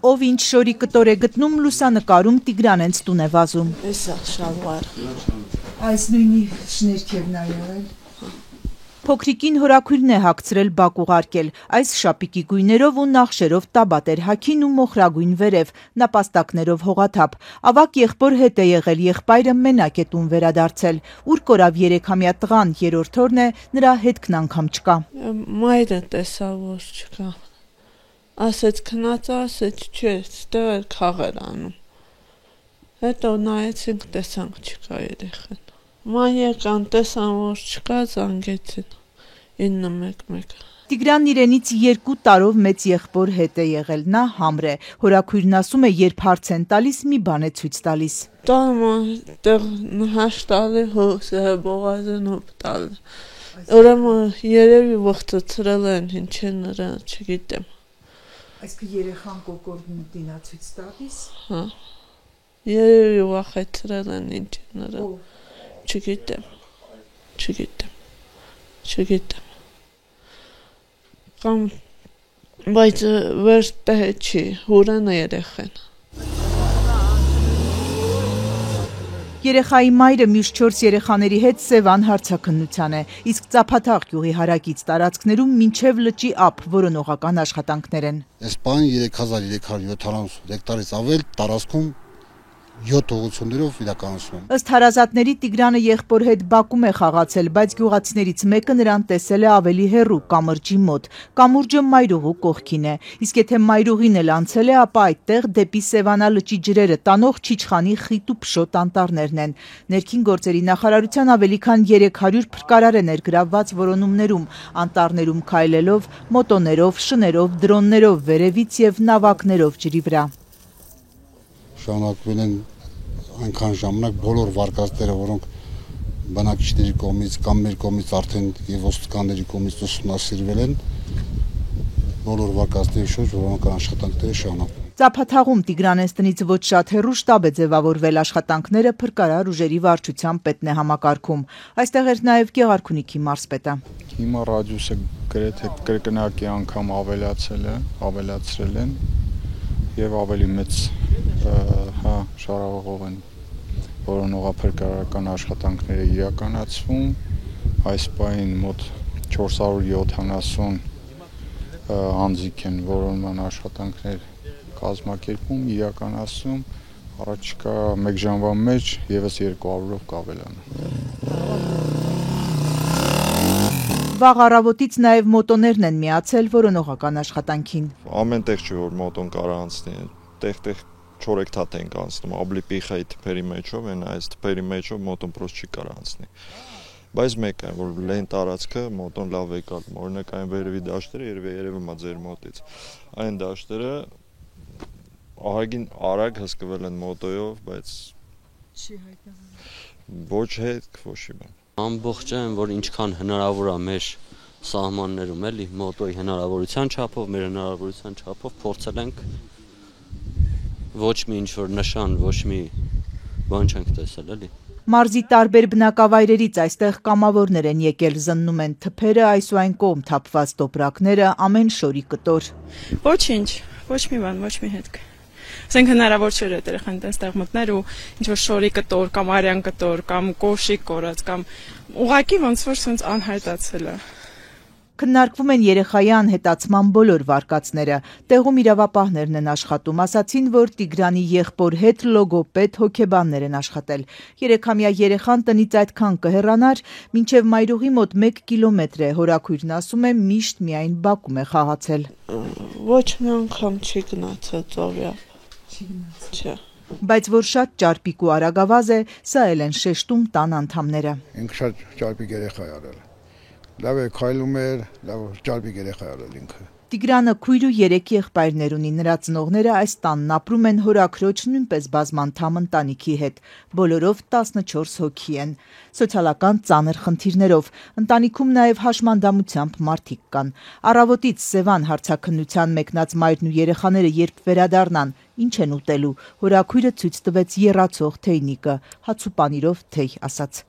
Ով ինչ շորի կտոր է գտնում, լուսանկարում Տիգրանենց տուն է վազում։ Էսա շալվար։ Այս նույնի շներքևն ա եղել։ Փոքրիկին հորաքույրն է հագցրել բակ ուղարկել, այս շապիկի գույներով ու նախշերով տաբատ էր հագին ու մոխրագույն վերև, նապաստակներով հողաթափ, ավակ եղբոր հետ է եղել, եղբայրը մենակ է տուն վերադարձել, ուր կորավ 3-ամյա տղան, երրորդ օրն է, նրա հետքն անգամ չկա։ Մայրը տեսավ, որ չկա, ասեց քնած, ասեց չէ, ստեղ էր քաղեր անում, հետո նայեցինք, տեսանք չկա երեխան, ման եկան, տեսան, որ չկա, զանգեցին 911։ Տիգրանն իրենից 2 տարով մեծ եղբոր հետ է եղել, նա համր է, հորաքույրն ասում է, երբ հարց են տալիս, մի բան է ցույց տալիս։ Տեղ հաշտալի հոսը բողազն հոպտալ, ուրեմն երևի ողջացրել են, ինչ է նրա, չգիտեմ։ Այսինքն երեխան կոկորդն դինա ցույց տալիս։ Հա, երևի վախեցրել են, ինչ է նրա, չգիտեմ։ Կամ բայց վեր տեղ չի, հուրեն է երեխեն։ Երեխայի մայրը մյուս 4 երեխաների հետ Սևան հարցաքննության է, իսկ Ծափաթաղ գյուղի հարակից տարածքներում մինչև լճի ափ որոնողական աշխատանքներ են։ Այս բան 3370 հեկտարից ավել տարածքում 7 ուղղություններով իրականացում։ Ըստ հարազատների Տիգրանը եղբոր հետ բակում է խաղացել, բայց գյուղացիներից մեկը նրան տեսել է ավելի հեռու կամրջի մոտ։ Կամուրջը մայրուղու կողքին է, իսկ եթե մայրուղին էլ անցել է, ապա այդտեղ դեպի Սևանա լճի ջրերը տանող Չիչխանի խիտ ու փշոտ անտառներն են։ Ներքին գործերի նախարարության ավելի քան 300 փրկարար է ներգրավված որոնումներում, անտառներում քայլելով, մոտոներով, շներով, դրոններով, վերևից եւ նավակներով ջրի վրա։ Շարունակվել են այնքան ժամանակ բոլոր վարկածները, որոնք բնակիչների կողմից կամ մեր կողմից արդեն եւ ոստիկանների կողմից ուսումնասիրվել են, բոլոր վարկածների շուրջ որոնական աշխատանքները շարունակվում։ Ծափաթաղում Տիգրանենց տնից ոչ շատ հեռու շտաբ է ձևավորվել, աշխատանքները փրկարար ուժերի վարչության պետն է համակարգում։ Այստեղ էր նաեւ Գեղարքունիքի մարզպետը։ Հիմա ռադիուսը գրեթե կրկնակի անգամ ավելացրել են եւ ավելի մեծ շարավղով են որոնողափրկարարական աշխատանքները իրականացվում, այս պահին մոտ 470 անձիկ են որոնման աշխատանքներ կազմակերպում, իրականացում, առաջիկա 1 ժամվա մեջ եւս 200-ով կավելանա։ Վաղ առավոտից նաև մոտոներն են միացել որոնողական աշխատանքին։ Ամեն տեղ չի որ մոտոն կարա անցնի, տեղ 4 թաթ ենք անցնում, աբլի պիխայի թփերի մեջով, այս թփերի մեջով մոտոն պրոս չի կարա անցնի։ Բայց մեկ է, որ լեն տարածքը մոտոն լավ է կալում, օրինակ այն վերևի դաշտերը երևում է ձեր մոտից։ Այն դաշտերը ահագին արագ հսկվել են մոտոյով, բայց չի հայտնվում։ Ոչ հետ, ոչ բան։ Ամբողջ այն, որ ինչքան հնարավոր է մեր սահմաններում, էլի, մոտոյի հնարավորության չափով, մեր հնարավորության չափով փորձել ենք ոչ մի ինչ-որ նշան, ոչ մի բան չենք տեսել, էլի։ Մարզի տարբեր բնակավայրերից այստեղ կամավորներ են եկել, զննում են թփերը, այս ու այն կողմ թափված տոպրակները, ամեն շորի կտոր։ Ոչինչ, ոչ մի բան, ոչ մի հետք։ Ասենք հնարավոր չէր այդ երեխան այստեղ մտներ ու ինչ-որ շորի կտոր կամ արյան կտոր կամ կոշիկ կորած կամ ուղակի ոնց որ սենց անհայտացել է։ Քննարկվում են երեխայի անհետացման բոլոր վարկածները, տեղում իրավապահներն են աշխատում, ասացին, որ Տիգրանի եղբոր հետ լոգոպեդ հոգեբաններ են աշխատել։ 3-ամյա երեխան տնից այդքան կհեռանար, մինչև մայրուղի մոտ 1 կիլոմետր է, հորաքույրն ասում է միշտ միայն բակում է խաղացել։ Ոչ մի անգամ չի գնացել ծովյա։ Չէ։ Բայց որ շատ ճարպիկ ու արագավազ է, սա էլ են շեշտում տան անդամները։ Ինքը շատ ճարպիկ երեխա է արել։ Լավ է քայլում էր, լավ ճարպիկ երեխա է արել ինքը։ Տիգրանը քույր ու 3 եղբայրներ ունի, նրա ծնողները այս տանն ապրում են հորաքրոջ նույնպես բազմանդամ ընտանիքի հետ, բոլորով 14 հոգի են, սոցիալական ծանր խնդիրներով, ընտանիքում նաև հաշմանդամությամբ մարդիկ կան։ Առավոտից Սևան հարցաքննության մեկնած մայրն ու երեխաները երբ վերադառնան, ինչ են ուտելու, հորաքույրը ցույց տվեց եռացող թեյնիկը, հաց ու պանիրով թեյ ասաց։